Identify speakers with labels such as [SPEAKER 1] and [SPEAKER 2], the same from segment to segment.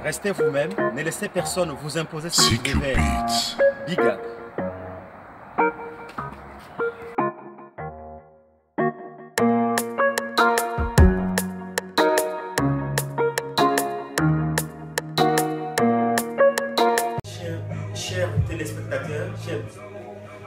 [SPEAKER 1] Restez vous-même, ne laissez personne vous imposer ce que vous devez être. Big up. Chers téléspectateurs,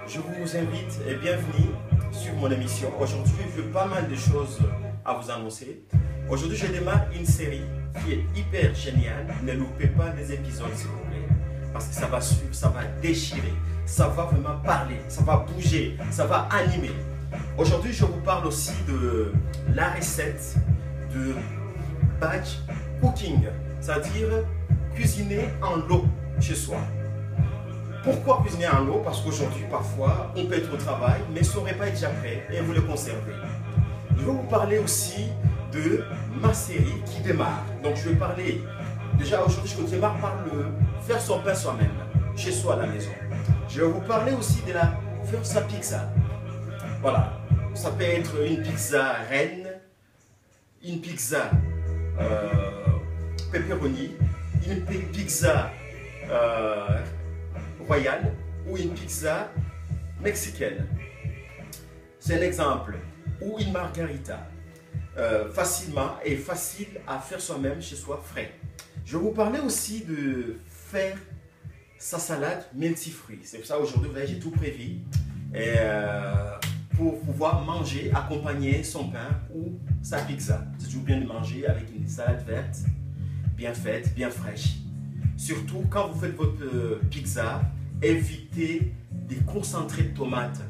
[SPEAKER 1] je vous invite et bienvenue sur mon émission. Aujourd'hui, j'ai pas mal de choses à vous annoncer. Aujourd'hui, je démarre une série qui est hyper géniale. Ne loupez pas les épisodes, s'il vous plaît. Parce que ça va suivre, ça va déchirer, ça va vraiment parler, ça va bouger, ça va animer. Aujourd'hui, je vous parle aussi de la recette de batch cooking, c'est-à-dire cuisiner en lot chez soi. Pourquoi cuisiner en lot? Parce qu'aujourd'hui, parfois, on peut être au travail, mais ça n'aurait pas être déjà prêt et vous le conservez. Je vais vous parler aussi de ma série qui démarre. Donc, je vais parler, déjà aujourd'hui, je démarre par le faire son pain soi-même, chez soi à la maison. Je vais vous parler aussi de la faire sa pizza. Voilà, ça peut être une pizza reine, une pizza pepperoni, une pizza royale ou une pizza mexicaine. C'est un exemple. Ou une margarita. Facilement et facile à faire soi-même chez soi frais. Je vais vous parler aussi de faire sa salade multifruits. C'est pour ça aujourd'hui, j'ai tout prévu. Pour pouvoir manger, accompagner son pain ou sa pizza. C'est toujours bien de manger avec une salade verte, bien faite, bien fraîche. Surtout quand vous faites votre pizza, évitez des concentrés de tomates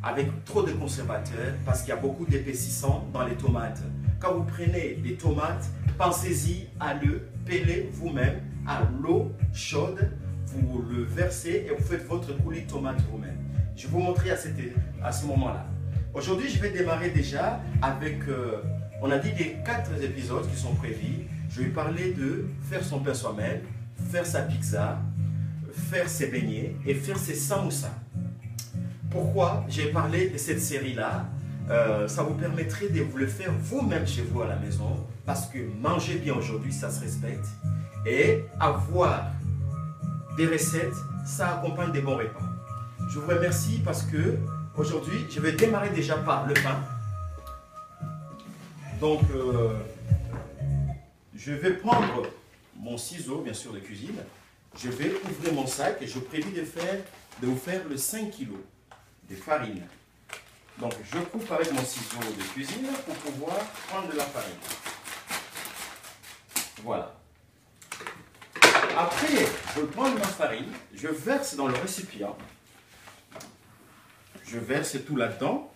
[SPEAKER 1] avec trop de conservateurs parce qu'il y a beaucoup d'épaississants dans les tomates. Quand vous prenez des tomates, pensez-y à le peler vous-même à l'eau chaude, vous le versez et vous faites votre coulis de tomate vous-même. Je vais vous montrer à ce moment-là. Aujourd'hui, je vais démarrer déjà avec, on a dit les 4 épisodes qui sont prévus. Je vais parler de faire son pain soi-même, faire sa pizza, faire ses beignets et faire ses samoussas. Pourquoi j'ai parlé de cette série-là? Ça vous permettrait de vous le faire vous-même chez vous à la maison, parce que manger bien aujourd'hui, ça se respecte. Et avoir des recettes, ça accompagne des bons repas. Je vous remercie parce que aujourd'hui, je vais démarrer déjà par le pain. Donc, je vais prendre mon ciseau, bien sûr, de cuisine. Je vais ouvrir mon sac et je prévis de vous faire le 5 kg de farine. Donc, je coupe avec mon ciseau de cuisine pour pouvoir prendre de la farine. Voilà. Après, je prends ma farine, je verse dans le récipient. Je verse tout là-dedans.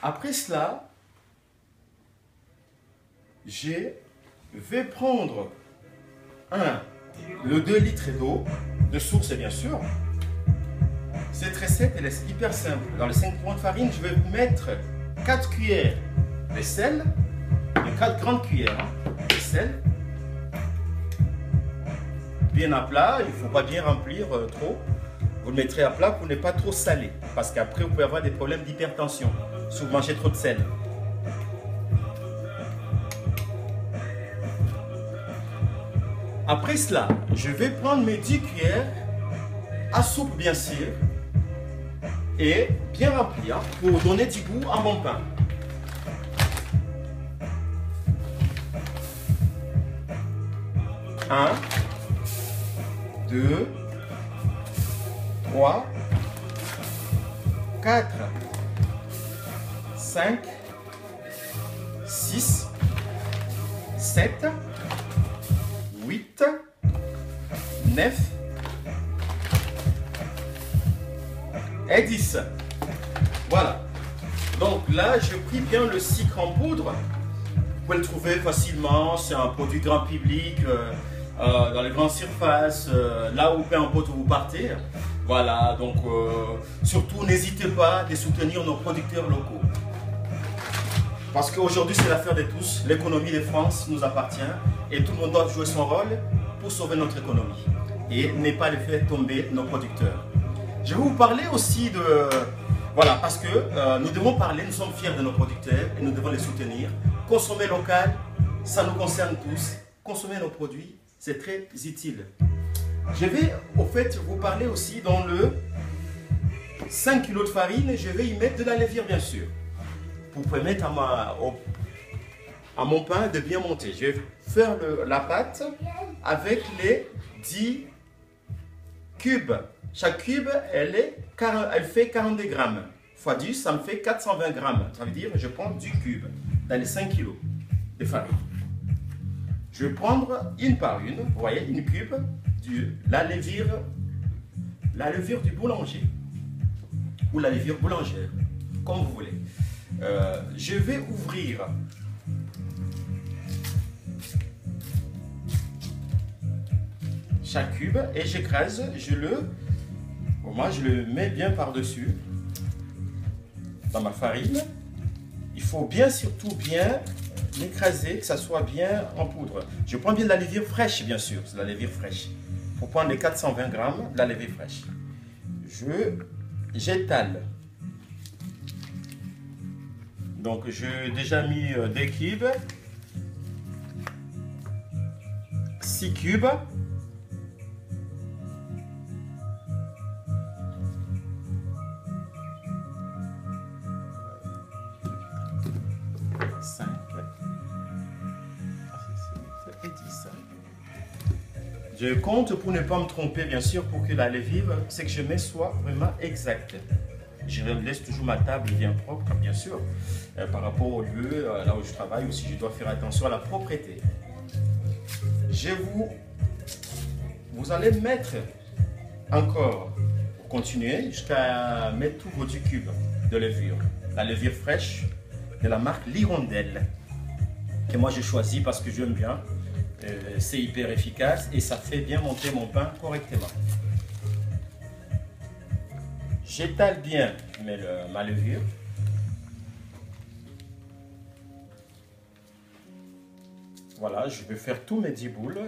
[SPEAKER 1] Après cela, je vais prendre le 2 litres d'eau, de source bien sûr. Cette recette elle est hyper simple. Dans les 5 points de farine, je vais mettre 4 cuillères de sel, 4 grandes cuillères de sel. Bien à plat, il ne faut pas bien remplir trop. Vous le mettrez à plat pour ne pas trop saler, parce qu'après vous pouvez avoir des problèmes d'hypertension si vous mangez trop de sel. Après cela, je vais prendre mes 10 cuillères à soupe bien sûr et bien remplir pour donner du goût à mon pain. Un, 2, 3, 4, 5, 6, 7, 8, 9 et 10. Voilà. Donc là, je pris bien le sucre en poudre. Vous pouvez le trouver facilement. C'est un produit grand public, dans les grandes surfaces, là où peu importe où vous partez. Voilà, donc surtout n'hésitez pas à soutenir nos producteurs locaux. Parce qu'aujourd'hui c'est l'affaire de tous, l'économie de France nous appartient et tout le monde doit jouer son rôle pour sauver notre économie et ne pas les faire tomber nos producteurs. Je vais vous parler aussi de... Voilà, parce que nous devons parler, nous sommes fiers de nos producteurs et nous devons les soutenir. Consommer local, ça nous concerne tous. Consommer nos produits, c'est très utile. Je vais au fait vous parler aussi dans le 5 kg de farine, je vais y mettre de la levure bien sûr. Pour permettre à mon pain de bien monter. Je vais faire la pâte avec les 10 cubes. Chaque cube, elle fait 42 grammes. Fois 10, ça me fait 420 grammes. Ça veut dire que je prends du cube dans les 5 kg de farine. Je vais prendre une par une, vous voyez, une cube, la levure du boulanger. Ou la levure boulangère, comme vous voulez. Je vais ouvrir chaque cube et j'écrase, moi je le mets bien par-dessus dans ma farine. Il faut bien, surtout bien l'écraser, que ça soit bien en poudre. Je prends bien de la levure fraîche, bien sûr, c'est la levure fraîche. Il faut prendre les 420 grammes de la levure fraîche. J'étale. Donc j'ai déjà mis des cubes, 6 cubes, je compte pour ne pas me tromper, bien sûr, pour que la levure, ce que je mets soit vraiment exact. Je laisse toujours ma table bien propre, bien sûr, par rapport au lieu, là où je travaille, aussi je dois faire attention à la propreté. Vous allez mettre encore, pour continuer, jusqu'à mettre tous vos 10 cubes de levure. La levure fraîche de la marque L'Hirondelle, que moi j'ai choisi parce que j'aime bien. C'est hyper efficace et ça fait bien monter mon pain correctement. J'étale bien ma levure. Voilà, je vais faire tous mes 10 boules.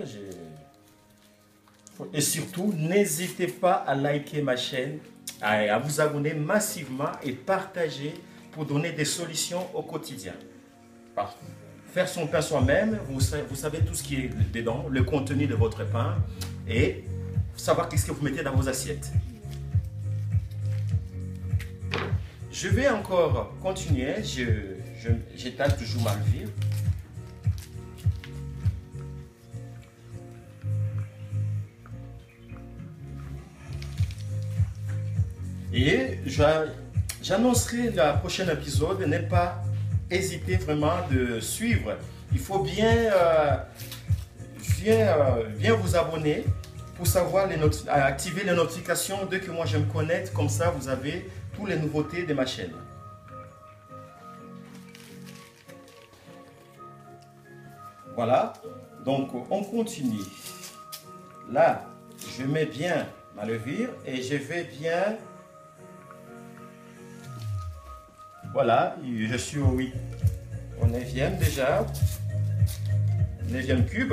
[SPEAKER 1] Et surtout, n'hésitez pas à liker ma chaîne, à vous abonner massivement et partager pour donner des solutions au quotidien. Parfait. Faire son pain soi-même, vous savez tout ce qui est dedans, le contenu de votre pain et savoir qu'est-ce que vous mettez dans vos assiettes. Je vais encore continuer, j'étale toujours ma levure. Et j'annoncerai le prochain épisode, n'est pas hésiter vraiment de suivre. Il faut bien vous abonner pour savoir activer les notifications dès que moi je me connecte. Comme ça, vous avez toutes les nouveautés de ma chaîne. Voilà. Donc, on continue. Là, je mets bien ma levure et je vais bien... Voilà, je suis au 9e déjà. 9e cube.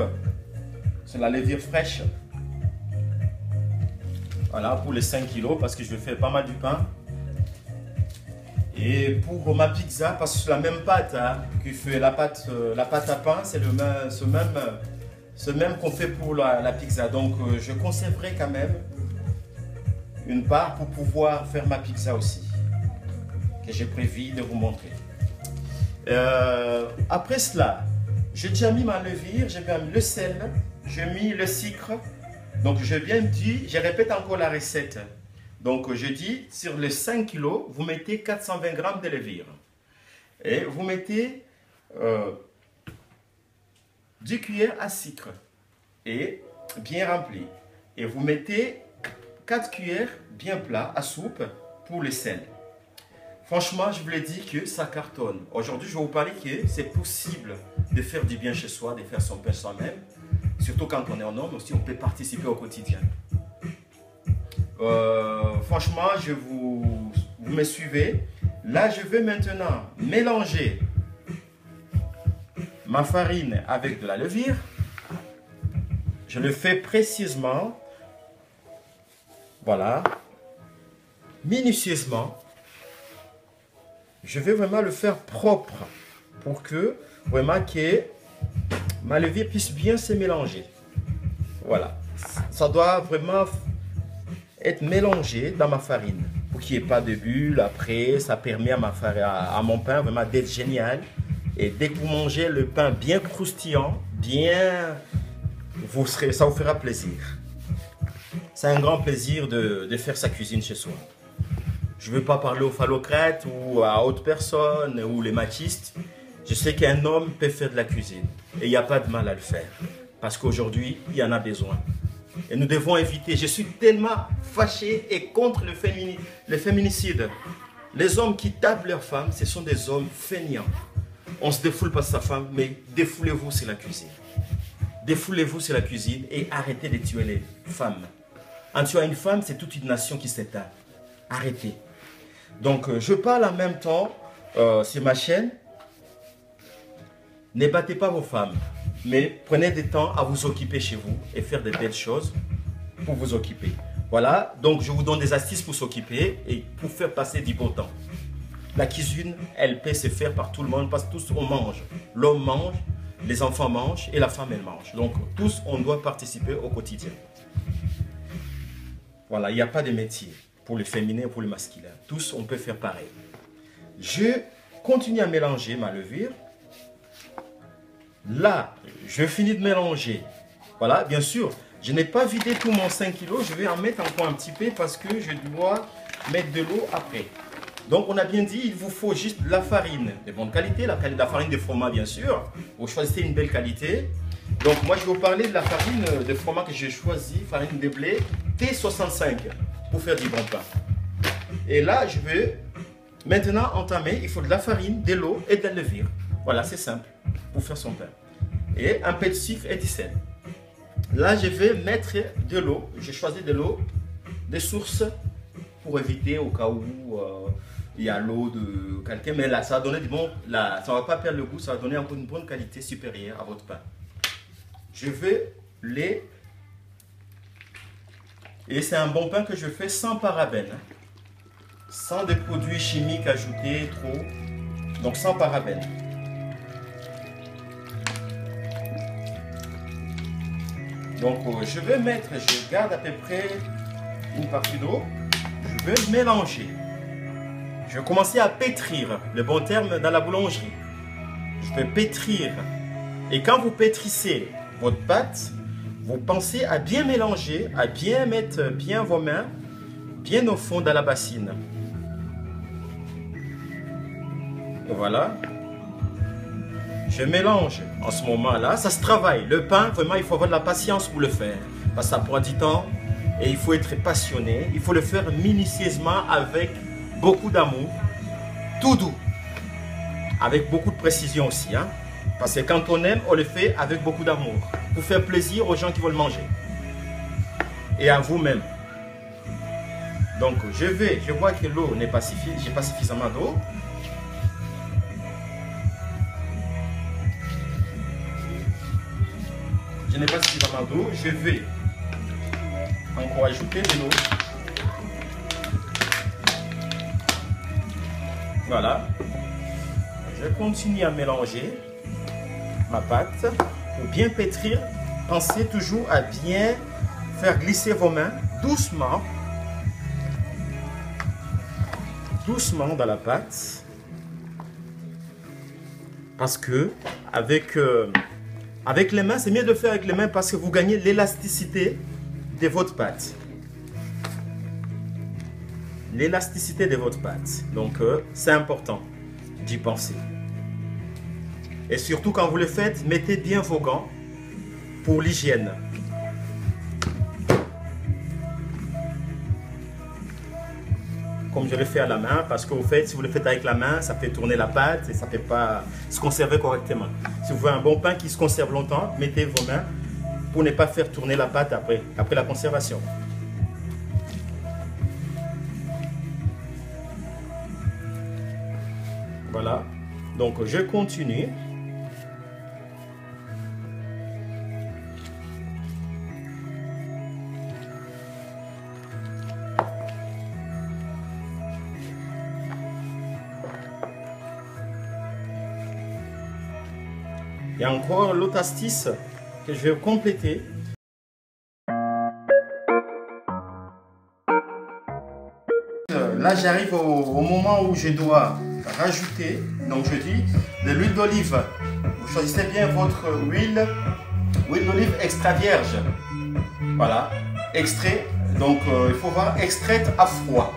[SPEAKER 1] C'est la levure fraîche. Voilà, pour les 5 kg parce que je vais faire pas mal du pain. Et pour ma pizza, parce que c'est la même pâte hein, qui fait la pâte à pain, c'est ce même qu'on fait pour la pizza. Donc je conserverai quand même une part pour pouvoir faire ma pizza aussi. Que j'ai prévu de vous montrer. Après cela, j'ai déjà mis ma levure, j'ai mis le sel, j'ai mis le sucre. Donc je bien dit, je répète encore la recette. Donc je dis sur les 5 kg, vous mettez 420 grammes de levure. Et vous mettez 10 cuillères à sucre et bien rempli. Et vous mettez 4 cuillères bien plats à soupe pour le sel. Franchement, je vous l'ai dit que ça cartonne. Aujourd'hui, je vais vous parler que c'est possible de faire du bien chez soi, de faire son pain soi-même. Surtout quand on est un homme, aussi on peut participer au quotidien. Franchement, vous me suivez. Là, je vais maintenant mélanger ma farine avec de la levure. Je le fais précisément. Voilà. Minutieusement. Je vais vraiment le faire propre pour que vraiment que ma levure puisse bien se mélanger. Voilà. Ça doit vraiment être mélangé dans ma farine pour qu'il n'y ait pas de bulles. Après, ça permet à, à mon pain vraiment d'être génial. Et dès que vous mangez le pain bien croustillant, ça vous fera plaisir. C'est un grand plaisir de faire sa cuisine chez soi. Je ne veux pas parler aux phallocrates ou à autres personnes ou les machistes. Je sais qu'un homme peut faire de la cuisine et il n'y a pas de mal à le faire. Parce qu'aujourd'hui, il y en a besoin. Et nous devons éviter. Je suis tellement fâché et contre le féminicide. Les hommes qui tapent leurs femmes, ce sont des hommes feignants. On se défoule par sa femme, mais défoulez-vous sur la cuisine. Défoulez-vous sur la cuisine et arrêtez de tuer les femmes. En tuant une femme, c'est toute une nation qui s'éteint. Arrêtez. Donc, je parle en même temps sur ma chaîne. Ne battez pas vos femmes, mais prenez du temps à vous occuper chez vous et faire de belles choses pour vous occuper. Voilà, donc je vous donne des astuces pour s'occuper et pour faire passer du beau temps. La cuisine, elle peut se faire par tout le monde parce que tous on mange. L'homme mange, les enfants mangent et la femme elle mange. Donc tous on doit participer au quotidien. Voilà, il n'y a pas de métier pour le féminin et pour le masculin. Tous on peut faire pareil. Je continue à mélanger ma levure. Là, je finis de mélanger. Voilà, bien sûr, je n'ai pas vidé tout mon 5 kg. Je vais en mettre encore un petit peu parce que je dois mettre de l'eau après. Donc, on a bien dit, il vous faut juste la farine de bonne qualité, la farine de fromage, bien sûr. Vous choisissez une belle qualité. Donc, moi, je vais vous parler de la farine de fromage que j'ai choisi, farine de blé T65 pour faire du bon pain. Et là, je vais maintenant entamer. Il faut de la farine, de l'eau et de la levure. Voilà, c'est simple pour faire son pain. Et un peu de sucre et du sel. Là, je vais mettre de l'eau. J'ai choisi de l'eau des sources pour éviter au cas où il y a l'eau de quelqu'un. Mais là, ça va donner du bon. Là, ça ne va pas perdre le goût. Ça va donner encore une bonne qualité supérieure à votre pain. Je vais les. Et c'est un bon pain que je fais sans parabènes. Sans des produits chimiques ajoutés trop. Donc sans parabènes. Donc je vais mettre, je garde à peu près une partie d'eau. Je vais mélanger. Je vais commencer à pétrir, le bon terme dans la boulangerie. Je vais pétrir. Et quand vous pétrissez votre pâte, vous pensez à bien mélanger, à bien mettre bien vos mains, bien au fond dans la bassine. Et voilà. Je mélange en ce moment-là. Ça se travaille. Le pain, vraiment, il faut avoir de la patience pour le faire. Parce que ça prend du temps et il faut être passionné. Il faut le faire minutieusement avec beaucoup d'amour. Tout doux. Avec beaucoup de précision aussi. Hein? Parce que quand on aime, on le fait avec beaucoup d'amour. Pour faire plaisir aux gens qui veulent manger. Et à vous-même. Donc, je vois que l'eau n'est pas suffisante. J'ai pas suffisamment d'eau. Je n'ai pas suffisamment d'eau, je vais encore ajouter de l'eau. Voilà. Je continue à mélanger ma pâte pour bien pétrir. Pensez toujours à bien faire glisser vos mains doucement. Doucement dans la pâte. Parce que avec les mains, c'est mieux de faire avec les mains parce que vous gagnez l'élasticité de votre pâte. L'élasticité de votre pâte. Donc, c'est important d'y penser. Et surtout, quand vous le faites, mettez bien vos gants pour l'hygiène. Comme je le fais à la main, parce que vous faites, si vous le faites avec la main, ça fait tourner la pâte et ça ne peut pas se conserver correctement. Si vous voulez un bon pain qui se conserve longtemps, mettez vos mains pour ne pas faire tourner la pâte après la conservation. Voilà, donc je continue. Il y a encore l'autre astuce que je vais compléter. Là, j'arrive au moment où je dois rajouter, donc je dis de l'huile d'olive. Vous choisissez bien votre huile d'olive extra vierge. Voilà, extrait, donc il faut voir extraite à froid.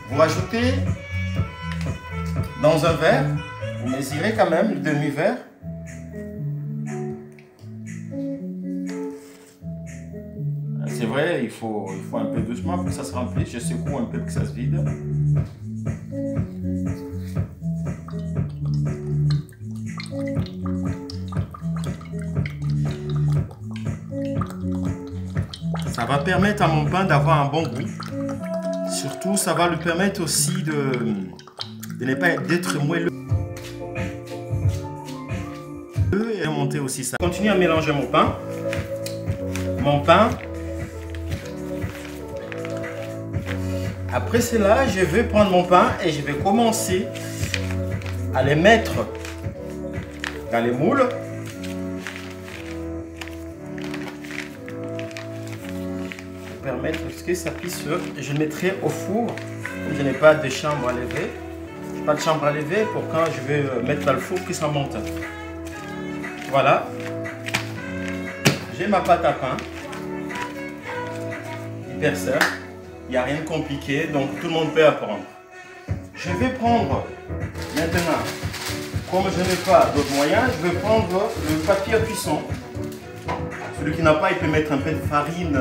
[SPEAKER 1] Vous rajoutez dans un verre, vous mesurez quand même le demi-verre. C'est vrai, il faut un peu doucement pour que ça se remplisse. Je secoue un peu pour que ça se vide. Ça va permettre à mon pain d'avoir un bon goût. Surtout, ça va lui permettre aussi de ne pas d'être moelleux. Et monter aussi ça. Continue à mélanger mon pain. Après cela, je vais prendre mon pain et je vais commencer à les mettre dans les moules. Pour permettre que ça puisse, je le mettrai au four. Comme je n'ai pas de chambre à lever, pour quand je vais mettre dans le four que ça monte. Voilà. J'ai ma pâte à pain. Hyper simple. Il n'y a rien de compliqué, donc tout le monde peut apprendre. Je vais prendre maintenant, comme je n'ai pas d'autres moyens, je vais prendre le papier à cuisson. Celui qui n'a pas, il peut mettre un peu de farine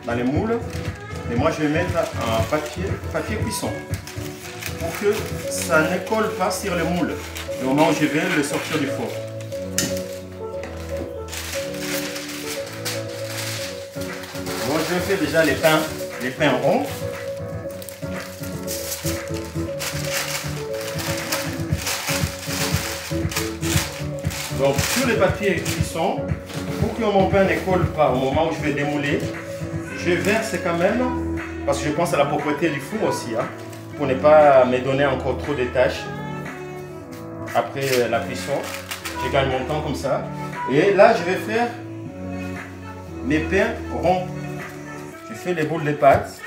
[SPEAKER 1] dans les moules. Et moi, je vais mettre un papier cuisson pour que ça ne colle pas sur le moule au moment où je vais le sortir du four. Bon, je fais déjà les pains ronds. Donc sur les papiers cuisson, pour que mon pain ne colle pas au moment où je vais démouler, je verse quand même, parce que je pense à la propreté du four aussi, hein, pour ne pas me donner encore trop de tâches après la cuisson. Je gagne mon temps comme ça. Et là, je vais faire mes pains ronds. Je fais les boules de pâte.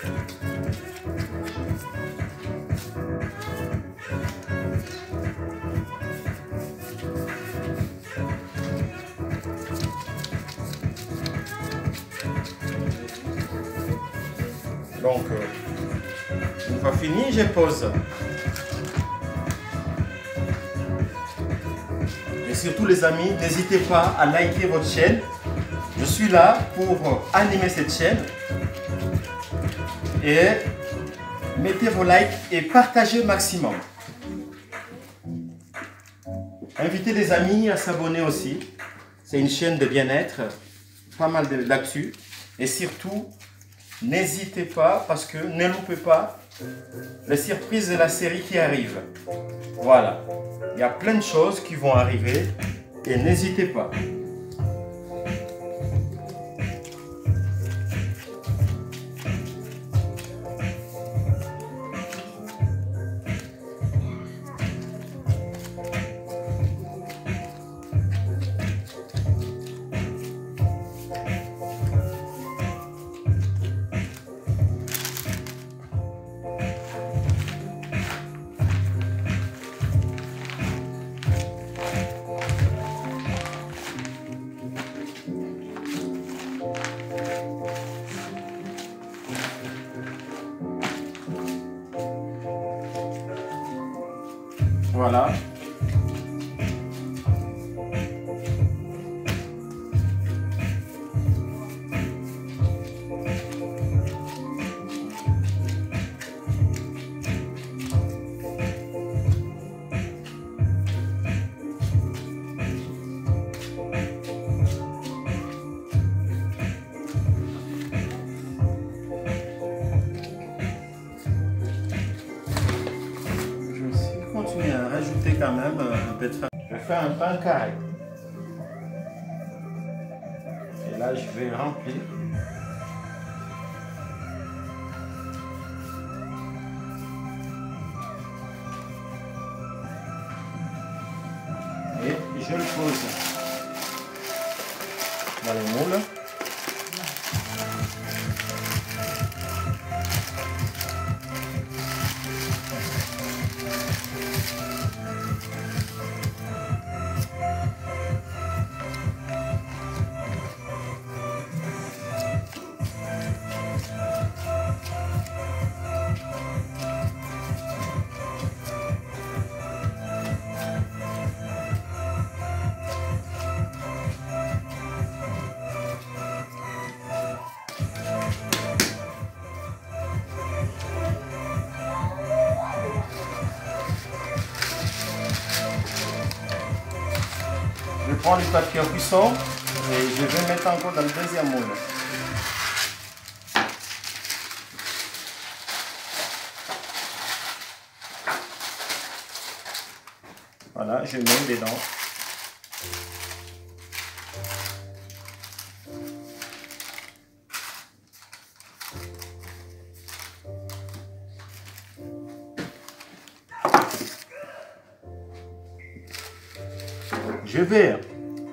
[SPEAKER 1] Donc, une fois fini, je pose. Et surtout les amis, n'hésitez pas à liker votre chaîne. Je suis là pour animer cette chaîne. Et mettez vos likes et partagez au maximum. Invitez les amis à s'abonner aussi. C'est une chaîne de bien-être, pas mal d'actu. Et surtout, n'hésitez pas, parce que ne loupez pas les surprises de la série qui arrive. Voilà, il y a plein de choses qui vont arriver et n'hésitez pas. Voilà. Quand même un peu de farine. Je vais faire un pain carré. Et là, je vais remplir. Et je le pose dans le moule. Je prends du papier cuisson et je vais mettre encore dans le deuxième moule. Voilà, je mets dedans. Je vais,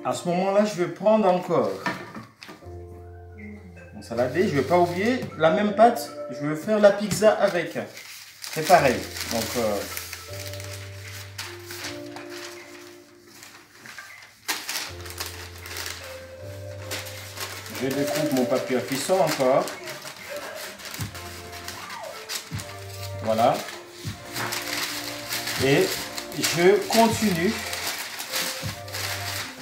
[SPEAKER 1] à ce moment-là, je vais prendre encore mon saladé. Je ne vais pas oublier la même pâte. Je vais faire la pizza avec. C'est pareil. Donc, je découpe mon papier à cuisson encore. Voilà. Et je continue.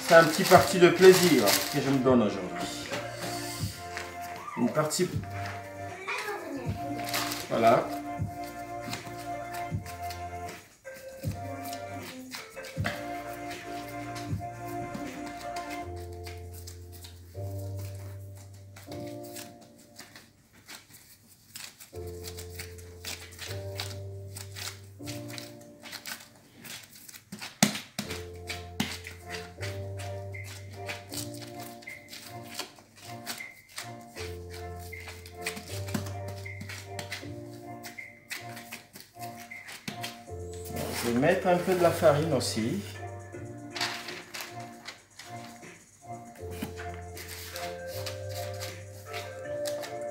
[SPEAKER 1] C'est un petit parti de plaisir que je me donne aujourd'hui. Une partie... Voilà. Je vais mettre un peu de la farine aussi.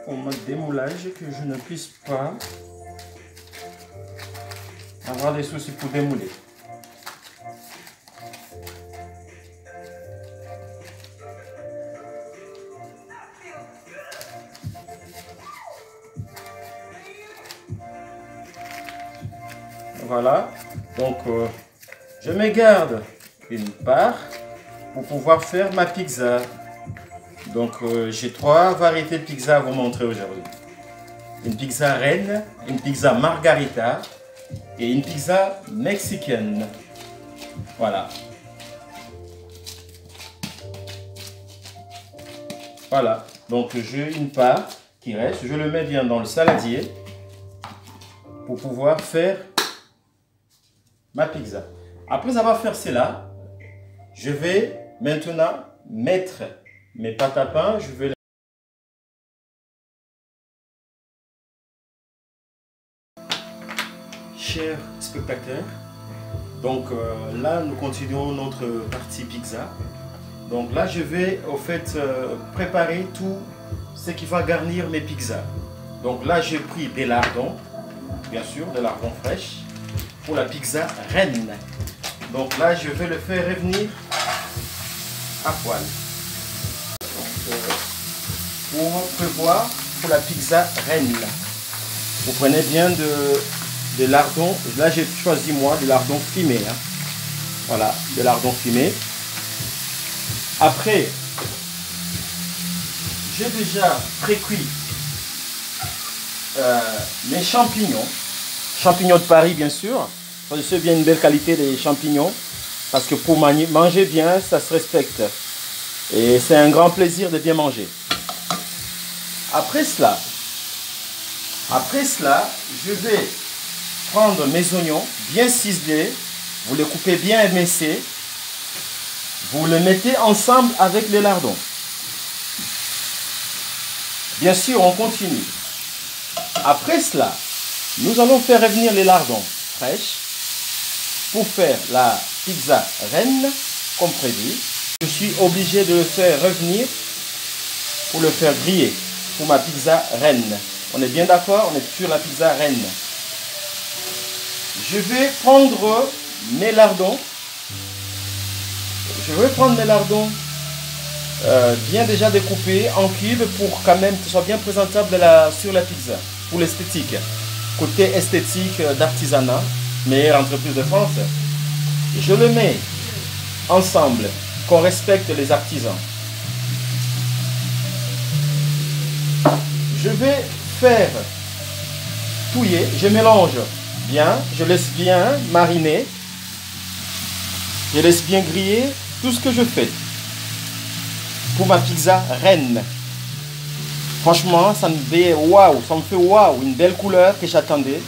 [SPEAKER 1] En mode démoulage, que je ne puisse pas avoir des soucis pour démouler. Voilà, donc je me garde une part pour pouvoir faire ma pizza. Donc j'ai 3 variétés de pizza à vous montrer aujourd'hui. Une pizza reine, une pizza margarita et une pizza mexicaine. Voilà. Voilà, donc j'ai une part qui reste, je le mets bien dans le saladier pour pouvoir faire ma pizza. Après avoir fait cela, je vais maintenant mettre mes pâtes à pain. Je vais Chers spectateurs, donc là nous continuons notre partie pizza. Donc là je vais au fait préparer tout ce qui va garnir mes pizzas. Donc là j'ai pris des lardons, bien sûr, des lardons fraîches pour la pizza reine. Donc là je vais le faire revenir à poil. Donc, pour prévoir pour la pizza reine, vous prenez bien de lardons. Là j'ai choisi moi des lardons fumés, hein. Voilà, des lardons fumés. Après j'ai déjà pré-cuit mes champignons de Paris, bien sûr. C'est bien une belle qualité des champignons, parce que pour manger bien, ça se respecte et c'est un grand plaisir de bien manger. Après cela, je vais prendre mes oignons bien ciselés, vous les coupez bien émincés, vous les mettez ensemble avec les lardons. Bien sûr, on continue. Après cela, nous allons faire revenir les lardons fraîches pour faire la pizza reine. comme prévu. Je suis obligé de le faire revenir pour le faire griller pour ma pizza reine. On est bien d'accord? On est sur la pizza reine. Je vais prendre mes lardons. Bien déjà découpés en cubes pour quand même que ce soit bien présentable sur la pizza. Pour l'esthétique. Côté esthétique d'artisanat, meilleure entreprise de France. Je le mets ensemble, qu'on respecte les artisans. Je vais faire touiller, je mélange bien, je laisse bien mariner, je laisse bien griller tout ce que je fais pour ma pizza reine. Franchement, ça me fait waouh, une belle couleur que j'attendais,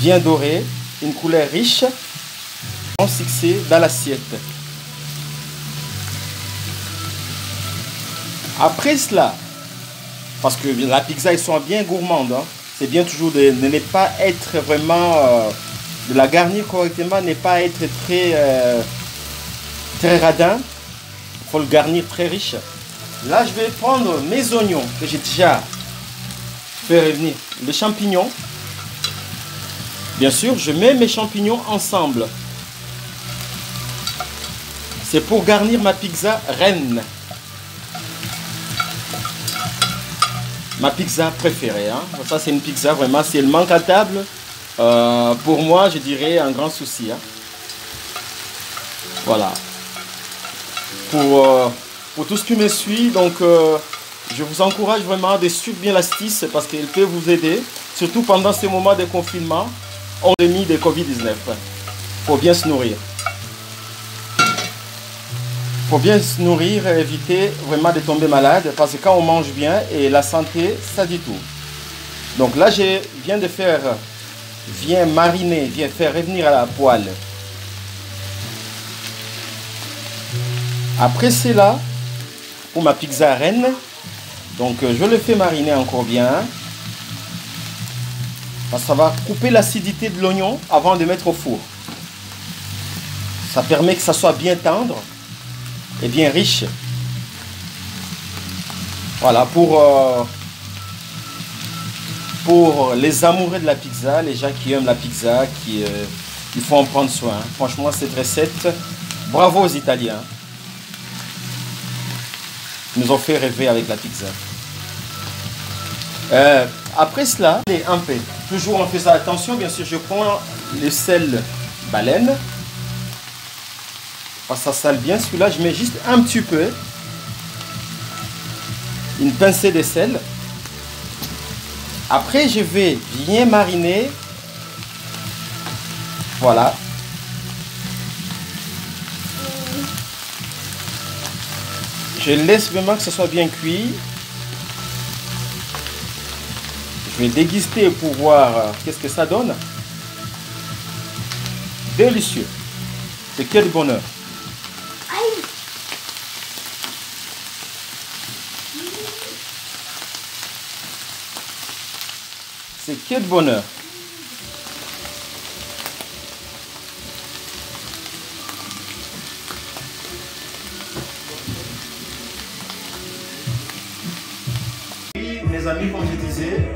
[SPEAKER 1] bien dorée, une couleur riche, fixée dans l'assiette. Après cela, parce que la pizza, ils sont bien gourmandes, hein. C'est bien toujours de ne pas être vraiment, de la garnir correctement, ne pas être très radin. Il faut le garnir très riche. Là, je vais prendre mes oignons que j'ai déjà fait revenir, les champignons. Bien sûr, je mets mes champignons ensemble. C'est pour garnir ma pizza reine. Ma pizza préférée. Hein. Ça, c'est une pizza vraiment, si elle manque à table, pour moi, je dirais un grand souci. Hein. Voilà. Pour tout ce qui me suit, donc je vous encourage vraiment de suivre bien l'astuce parce qu'elle peut vous aider, surtout pendant ces moments de confinement, pandémie de Covid-19. Faut bien se nourrir. Faut bien se nourrir et éviter vraiment de tomber malade parce que quand on mange bien, et la santé, ça dit tout. Donc là, je viens de faire, mariner, faire revenir à la poêle. Après cela, pour ma pizza reine, donc je le fais mariner encore bien. Ça va couper l'acidité de l'oignon avant de mettre au four. Ça permet que ça soit bien tendre et bien riche. Voilà, pour les amoureux de la pizza, les gens qui aiment la pizza, il faut en prendre soin. Franchement, cette recette, bravo aux Italiens. Ils nous ont fait rêver avec la pizza. Après cela, un peu, toujours en faisant attention, bien sûr, je prends le sel baleine. Ça sale bien, celui-là, je mets juste un petit peu, une pincée de sel. Après, je vais bien mariner. Voilà. Je laisse vraiment que ce soit bien cuit. Je vais déguster pour voir qu'est-ce que ça donne. Délicieux. C'est quel bonheur. C'est quel bonheur. Mes amis, comme je disais,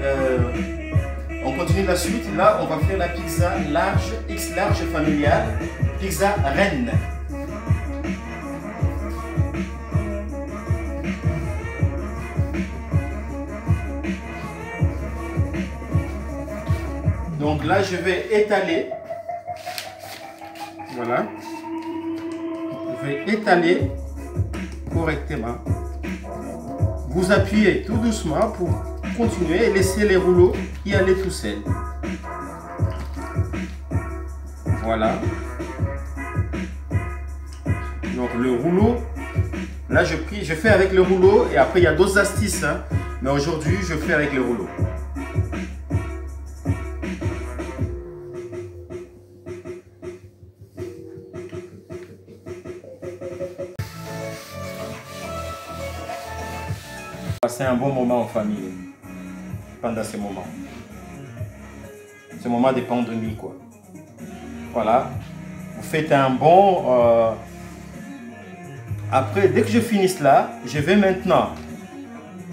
[SPEAKER 1] on continue la suite. Là, on va faire la pizza large, X large familiale, pizza reine. Donc là, je vais étaler. Voilà. Je vais étaler correctement. Vous appuyez tout doucement pour continuer et laisser les rouleaux y aller tout seuls. Voilà. Donc le rouleau, là je fais avec le rouleau et après il y a d'autres astuces, hein, mais aujourd'hui je fais avec le rouleau. Passer un bon moment en famille pendant ces moments. Ce moment de pandémie, quoi. Voilà. Vous vous faites un bon... Après, dès que je finis cela, je vais maintenant...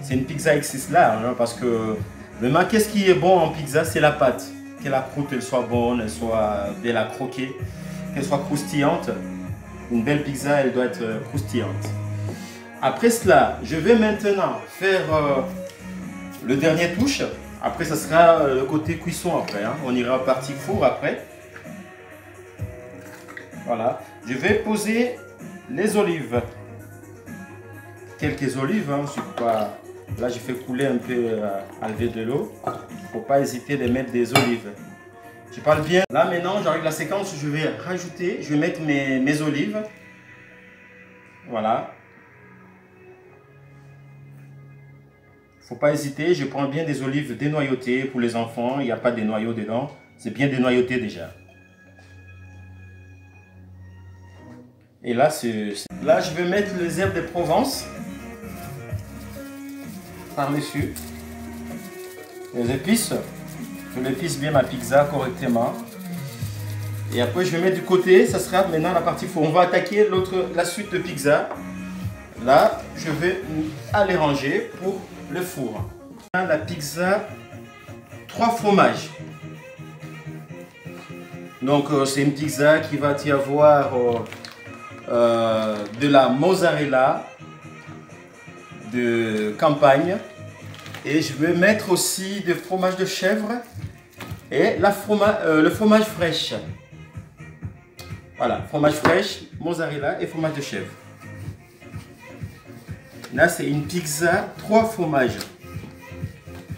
[SPEAKER 1] C'est une pizza XS large, hein, parce que vraiment, qu'est-ce qui est bon en pizza? C'est la pâte. Que la croûte elle soit bonne, elle soit belle à croquer, qu'elle soit croustillante. Une belle pizza, elle doit être croustillante. Après cela, je vais maintenant faire le dernier touche. Après, ça sera le côté cuisson après. Hein. On ira partie four après. Voilà. Je vais poser les olives. Quelques olives, hein, pas... Là, je fais couler un peu avec de l'eau. Il ne faut pas hésiter de mettre des olives. Je parle bien. Là, maintenant, j'arrive à la séquence où je vais rajouter, je vais mettre mes olives. Voilà. Il ne faut pas hésiter. Je prends bien des olives dénoyautées pour les enfants. Il n'y a pas de noyaux dedans. C'est bien dénoyauté déjà. Et là, là, je vais mettre les herbes de Provence par-dessus. Les épices. Je l'épice bien ma pizza correctement. Et après, je vais mettre du côté. Ça sera maintenant la partie four. On va attaquer la suite de pizza. Là, je vais aller ranger pour le four. La pizza 3 fromages. Donc, c'est une pizza qui va y avoir de la mozzarella de campagne. Et je vais mettre aussi du fromage de chèvre et le fromage fraîche. Voilà, fromage fraîche, mozzarella et fromage de chèvre. Là, c'est une pizza 3 fromages.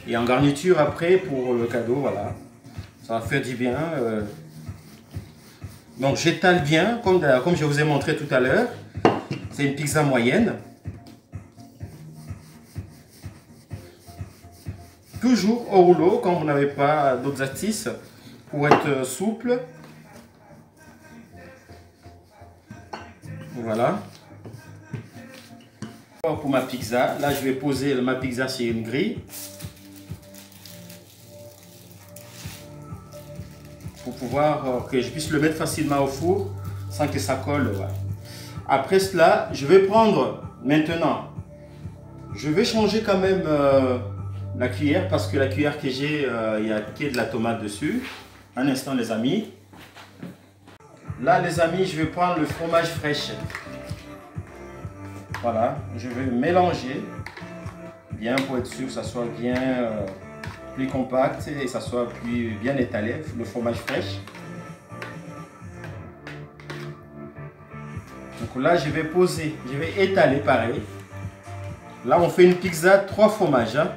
[SPEAKER 1] Et en garniture après pour le cadeau, voilà. Ça va faire du bien. Donc j'étale bien, comme je vous ai montré tout à l'heure. C'est une pizza moyenne. Toujours au rouleau, quand vous n'avez pas d'autres astuces pour être souple. Voilà. Pour ma pizza, là je vais poser ma pizza sur une grille. Pour pouvoir que je puisse le mettre facilement au four sans que ça colle. Voilà. Après cela, je vais prendre maintenant, je vais changer quand même la cuillère parce que la cuillère que j'ai, il y a que de la tomate dessus. Un instant les amis. Là les amis, je vais prendre le fromage fraîche. Voilà, je vais mélanger bien pour être sûr que ça soit bien plus compact et ça soit bien étalé, le fromage fraîche. Donc là je vais poser, je vais étaler pareil. Là on fait une pizza 3 fromages. Hein.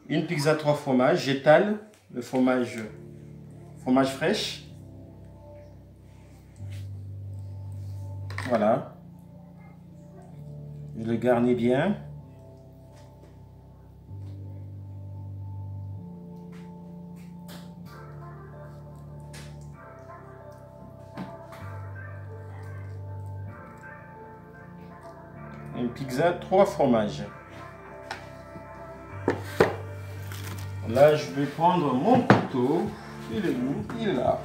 [SPEAKER 1] Une pizza 3 fromages, j'étale le fromage fraîche. Voilà. Je le garnis bien. Une pizza 3 fromages. Là, je vais prendre mon couteau. Il est où? Il est là.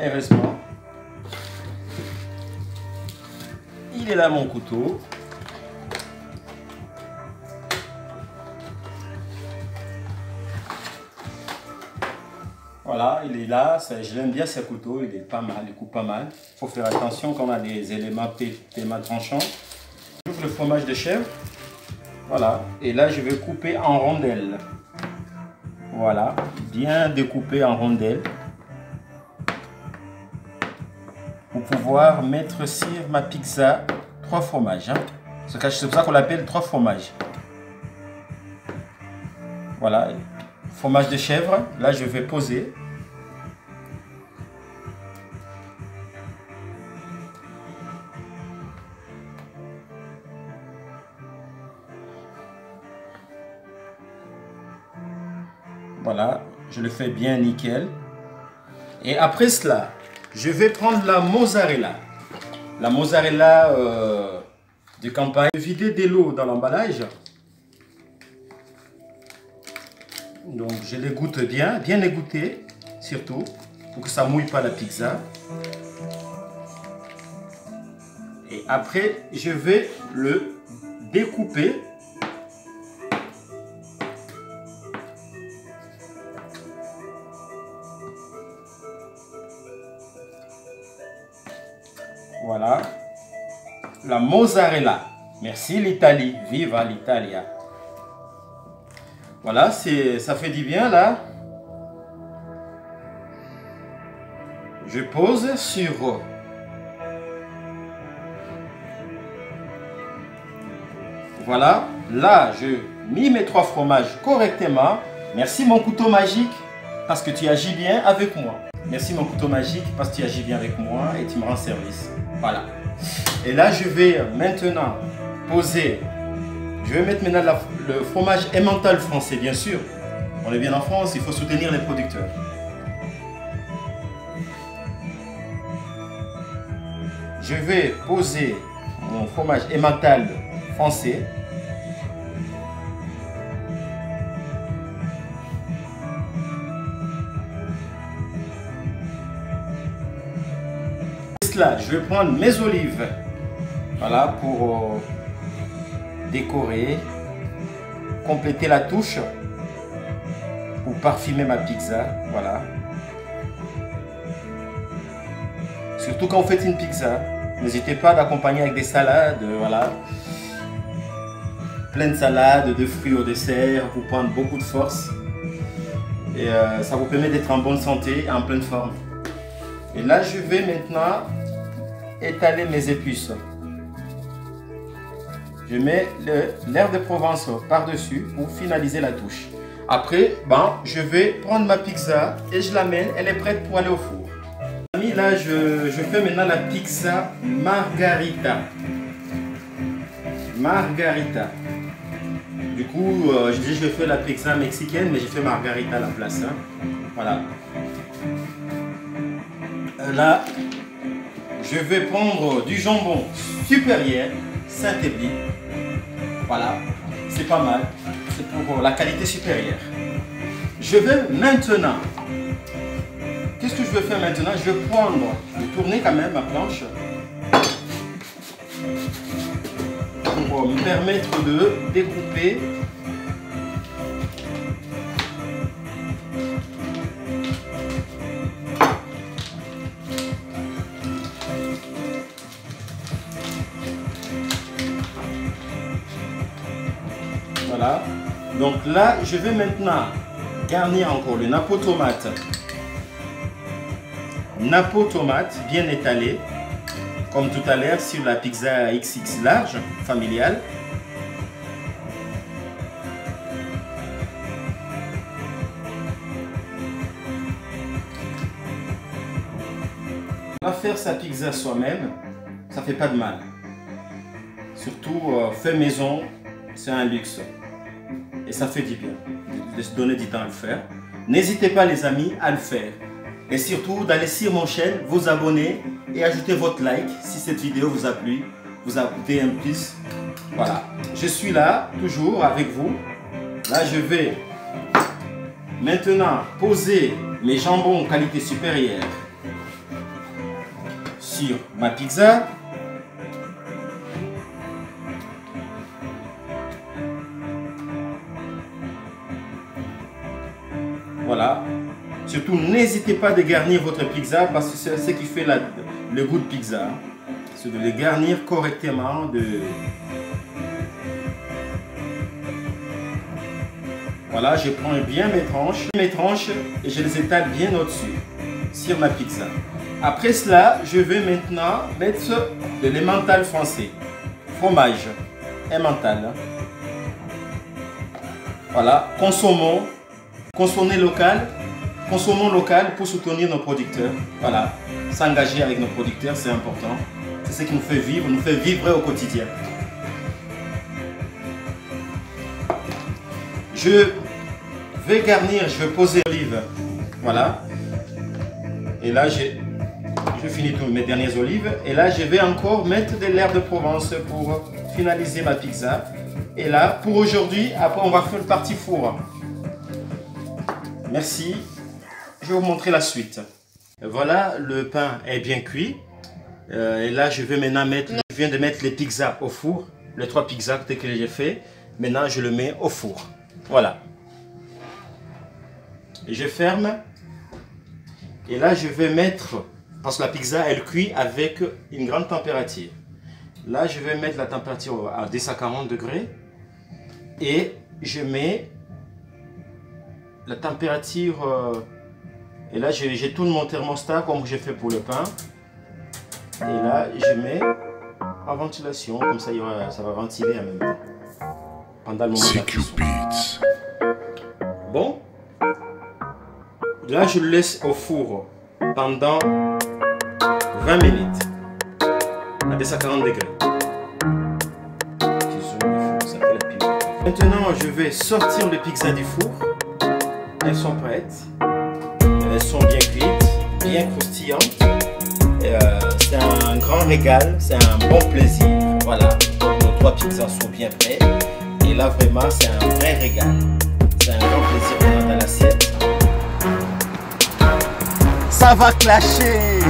[SPEAKER 1] Heureusement. Il est là mon couteau. Voilà, il est là. Je l'aime bien ce couteau. Il est pas mal, il coupe pas mal. Il faut faire attention quand on a des éléments tellement tranchants. J'ouvre le fromage de chèvre. Voilà. Et là, je vais couper en rondelles. Voilà. Bien découpé en rondelles. Pour pouvoir mettre sur ma pizza 3 fromages. Hein. C'est pour ça qu'on l'appelle 3 fromages. Voilà. Fromage de chèvre. Là, je vais poser. Voilà, je le fais bien nickel. Et après cela, je vais prendre la mozzarella. La mozzarella de campagne. Vider de l'eau dans l'emballage. Donc je l'égoutte bien, bien égoutté surtout. pour que ça mouille pas la pizza. Et après, je vais le découper. Voilà. La mozzarella. Merci l'Italie. Viva l'Italia. Voilà, ça fait du bien là. Je pose sur voilà, là je mis mes 3 fromages correctement. Merci mon couteau magique parce que tu agis bien avec moi. Merci mon couteau magique parce que tu agis bien avec moi et tu me rends service. Voilà. Et là je vais maintenant poser. Je vais mettre maintenant le fromage emmental français, bien sûr. On est bien en France, il faut soutenir les producteurs. Je vais poser mon fromage emmental français. Là, je vais prendre mes olives. Voilà, pour décorer, compléter la touche, pour parfumer ma pizza. Voilà. Surtout quand vous faites une pizza, n'hésitez pas d'accompagner avec des salades, voilà. Pleine salade, de fruits au dessert, pour prendre beaucoup de force. Et ça vous permet d'être en bonne santé et en pleine forme. Et là, je vais maintenant étaler mes épices. Je mets l'air de Provence par-dessus pour finaliser la touche. Après, je vais prendre ma pizza et je l'amène. Elle est prête pour aller au four. Là, je fais maintenant la pizza margarita. Margarita. Du coup, je dis je vais faire la pizza mexicaine, mais j'ai fait margarita à la place. Hein. Voilà. Là, je vais prendre du jambon supérieur, Saint-Élie. Voilà, c'est pas mal. C'est pour la qualité supérieure. Je vais maintenant... Qu'est-ce que je vais faire maintenant? Je vais tourner quand même ma planche pour me permettre de découper. Voilà. Donc là, je vais maintenant garnir encore le napo tomate. Napo tomate bien étalé, comme tout à l'heure sur la pizza XX large, familiale. On va faire sa pizza soi-même, ça fait pas de mal. Surtout fait maison, c'est un luxe. Et ça fait du bien de se donner du temps à le faire. N'hésitez pas les amis à le faire. Et surtout d'aller sur mon chaîne, vous abonner et ajouter votre like si cette vidéo vous a plu, vous a coûté un plus. Voilà, je suis là, toujours avec vous. Là, je vais maintenant poser mes jambons qualité supérieure sur ma pizza. Voilà. Surtout, n'hésitez pas de garnir votre pizza parce que c'est ce qui fait le goût de pizza. C'est de les garnir correctement. Voilà, je prends bien mes tranches et je les étale bien au-dessus sur ma pizza. Après cela, je vais maintenant mettre de l'emmental français. Fromage emmental. Voilà, consommons local pour soutenir nos producteurs. Voilà, s'engager avec nos producteurs, c'est important. C'est ce qui nous fait vivre au quotidien. Je vais garnir, je vais poser l'olive. Voilà. Et là, je finis toutes mes dernières olives. Et là, je vais encore mettre de l'air de Provence pour finaliser ma pizza. Et là, pour aujourd'hui, après, on va faire le parti four. Merci. Je vais vous montrer la suite. Voilà, le pain est bien cuit. Et là, je vais maintenant mettre, je viens de mettre les pizzas au four. Les 3 pizzas que j'ai fait. Maintenant, je le mets au four. Voilà. Et je ferme. Et là, je vais mettre, parce que la pizza, elle cuit avec une grande température. Là, je vais mettre la température à 240 degrés. Et je mets la température... et là, je tourne mon thermostat comme j'ai fait pour le pain. Et là, je mets en ventilation, comme ça, ça va ventiler en même temps. Pendant le moment de la cuisson. Bon. Là, je le laisse au four pendant 20 minutes. À 240 degrés. Maintenant, je vais sortir les pizzas du four. Elles sont prêtes. Elles sont bien cuites, bien croustillantes. C'est un grand régal, c'est un bon plaisir. Voilà, nos 3 pizzas sont bien prêtes. Et là, vraiment, c'est un vrai régal. C'est un grand plaisir dans l'assiette. Ça va clasher!